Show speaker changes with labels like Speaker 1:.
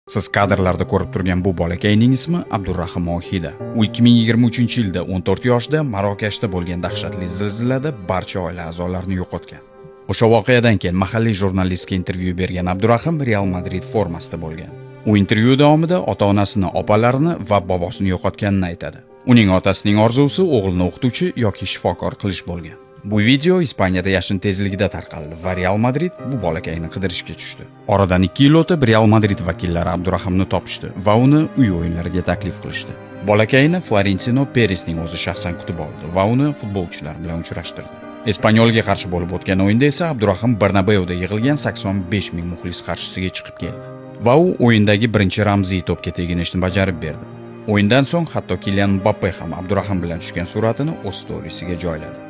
Speaker 1: Siz kadrlarda ko'rib turgan bu bolakayning ismi Abdurrahim Ohida. U 2023-yilda 14 yoshda Marokashda bo'lgan dahshatli zilzilada barcha oila a'zolarini yo'qotgan. O'sha voqeadan keyin mahalliy jurnalistga intervyu bergan Abdurrahim Real Madrid formasida bo'lgan. U intervyu davomida ota-onasini, opalarini va bobosini yo'qotganini aytadi. Uning otasining orzusi o'g'lini o'qituvchi yoki shifokor qilish bo'lgan. Bu video Ispaniyada yashin tezligida tarqaldi va Real Madrid bu bolakayni qidirishga tushdi. Oradan 2 yil o'tib Real Madrid vakillari Abdurahimni topishdi va uni uy o'yinlariga taklif qilishdi. Bolakayni Florentino Peresning o'zi shaxsan kutib oldi va uni futbolchilar bilan uchrashtirdi. Espanyolga qarshi bo'lib o'tgan o'yinda esa Abdurahim Bernabeuda yig'ilgan 85 ming muxlis qarshisiga chiqib keldi va u o'yindagi birinchi ramziy to'pga teginishni bajarib berdi. O'yindan so'ng hatto Kylian Mbappe ham Abdurahim bilan tushgan suratini o'z storiesiga joyladi.